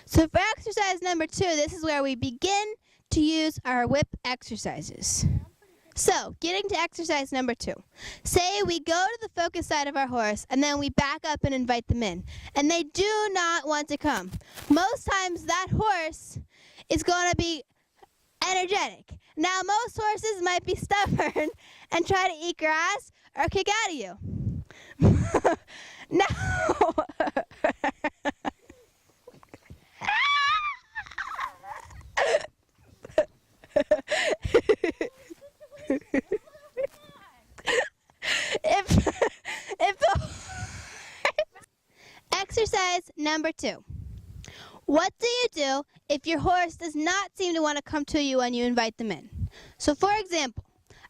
So for exercise number 2, this is where we begin to use our whip exercises. So, getting to exercise number 2. Say we go to the focus side of our horse and then we back up and invite them in. And they do not want to come. Most times that horse is going to be energetic. Now, most horses might be stubborn and try to eat grass or kick out of you. Now, Exercise number 2. What do you do if your horse does not seem to want to come to you when you invite them in? So for example,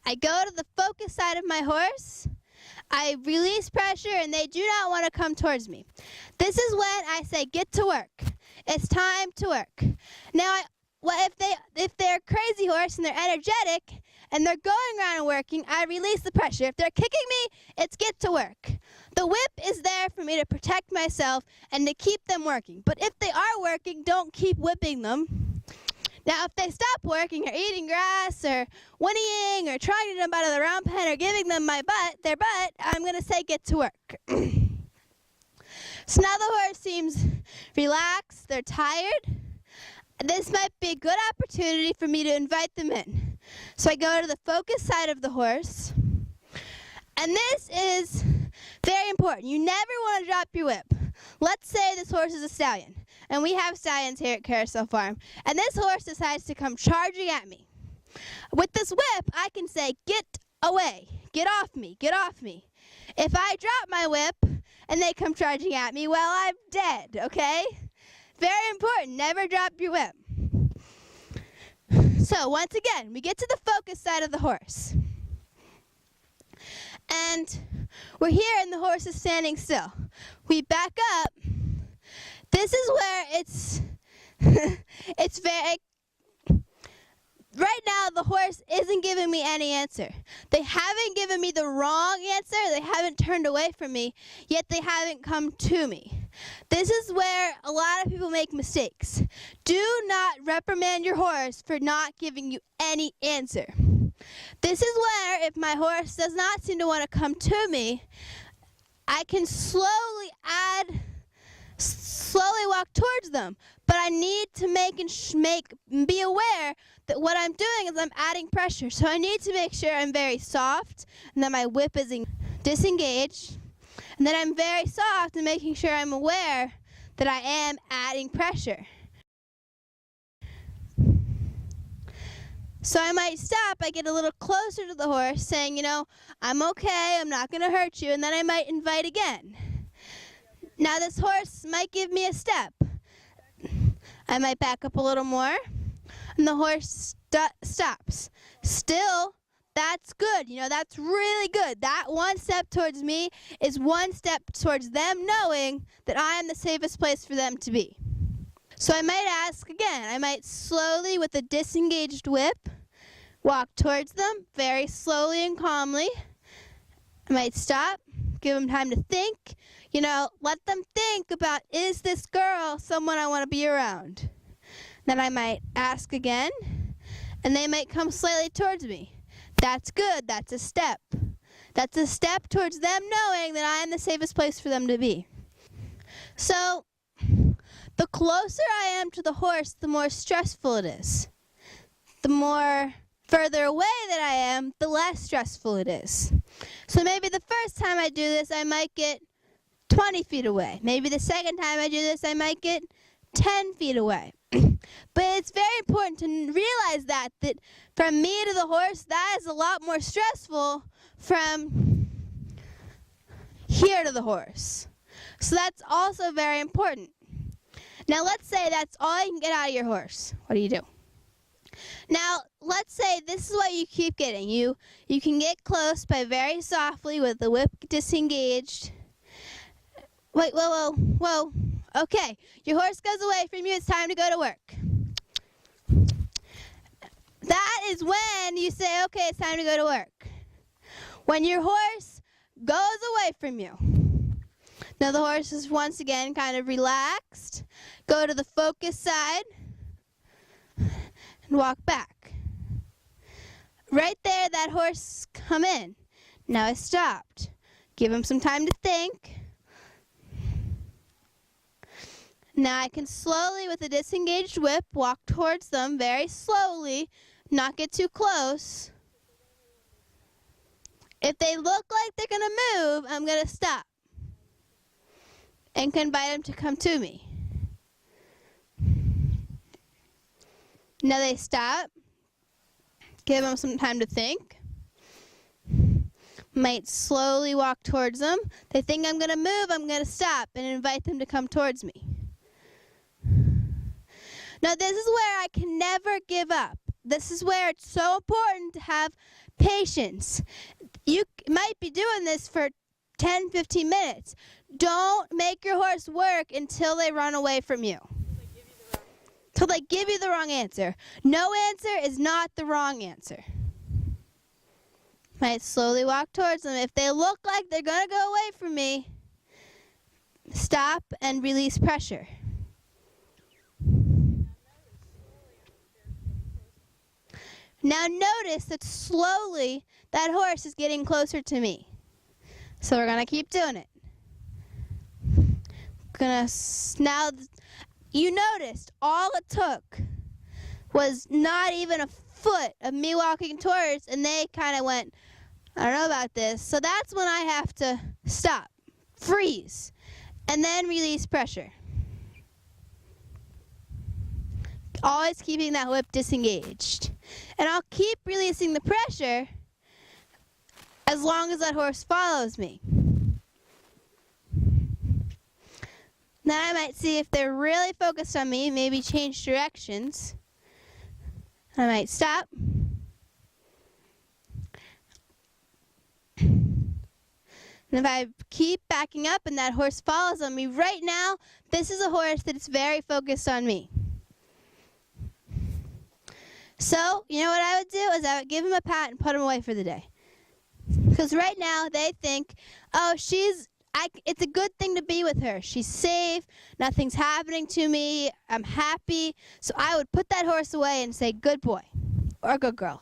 I go to the focus side of my horse, I release pressure, and they do not want to come towards me. This is when I say, get to work. It's time to work. Now, if they're a crazy horse and they're energetic and they're going around and working, I release the pressure. If they're kicking me, it's get to work. The whip is there for me to protect myself and to keep them working. But if they are working, don't keep whipping them. Now, if they stop working or eating grass or whinnying or trying to jump out of the round pen or giving them their butt, I'm going to say get to work. So now the horse seems relaxed, they're tired. This might be a good opportunity for me to invite them in. So I go to the focus side of the horse. And this is very important. You never want to drop your whip. Let's say this horse is a stallion. And we have stallions here at Carousel Farm. And this horse decides to come charging at me. With this whip, I can say, get away. Get off me. Get off me. If I drop my whip and they come charging at me, well, I'm dead, okay? Very important. Never drop your whip. So once again, we get to the focus side of the horse. And we're here and the horse is standing still. We back up. This is where it's very, right now the horse isn't giving me any answer. They haven't given me the wrong answer. They haven't turned away from me, yet they haven't come to me. This is where a lot of people make mistakes. Do not reprimand your horse for not giving you any answer. This is where, if my horse does not seem to want to come to me, I can slowly walk towards them. But I need to be aware that what I'm doing is I'm adding pressure. So I need to make sure I'm very soft and that my whip is disengaged. And that I'm very soft and making sure I'm aware that I am adding pressure. So I might stop, I get a little closer to the horse saying, I'm okay, I'm not going to hurt you, and then I might invite again. Now this horse might give me a step. I might back up a little more, and the horse stops. Still, that's good. That's really good. That one step towards me is one step towards them knowing that I am the safest place for them to be. So I might ask again. I might slowly, with a disengaged whip, walk towards them very slowly and calmly. I might stop, give them time to think. Let them think about, is this girl someone I want to be around? Then I might ask again, and they might come slightly towards me. That's good. That's a step. That's a step towards them knowing that I am the safest place for them to be. So, the closer I am to the horse, the more stressful it is. The more further away that I am, the less stressful it is. So maybe the first time I do this, I might get 20 feet away. Maybe the second time I do this, I might get 10 feet away. But it's very important to realize that from me to the horse, that is a lot more stressful from here to the horse. So that's also very important. Now let's say that's all you can get out of your horse. What do you do? Now let's say this is what you keep getting. You can get close by very softly with the whip disengaged. Wait, whoa. Okay, your horse goes away from you. It's time to go to work. That is when you say, okay, it's time to go to work. When your horse goes away from you, Now the horse is once again kind of relaxed. Go to the focus side and walk back. Right there, that horse come in. Now I stopped. Give him some time to think. Now I can slowly, with a disengaged whip, walk towards them very slowly, not get too close. If they look like they're going to move, I'm going to stop and can invite them to come to me. Now they stop. Give them some time to think. Might slowly walk towards them. They think I'm going to move, I'm going to stop and invite them to come towards me. Now this is where I can never give up. This is where it's so important to have patience. You might be doing this for 10, 15 minutes. Don't make your horse work until they run away from you. Till they give you the wrong answer. No answer is not the wrong answer. Might slowly walk towards them. If they look like they're going to go away from me, stop and release pressure. Now notice that slowly that horse is getting closer to me. So we're going to keep doing it. Now you noticed all it took was not even a foot of me walking towards, and they kind of went, I don't know about this. So that's when I have to stop, freeze, and then release pressure. Always keeping that whip disengaged. And I'll keep releasing the pressure as long as that horse follows me. Then I might see if they're really focused on me, maybe change directions. I might stop. And if I keep backing up and that horse follows on me, right now, this is a horse that is very focused on me. So, you know what I would do is I would give him a pat and put him away for the day. Because right now they think, oh, it's a good thing to be with her. She's safe. Nothing's happening to me. I'm happy. So I would put that horse away and say, good boy or good girl.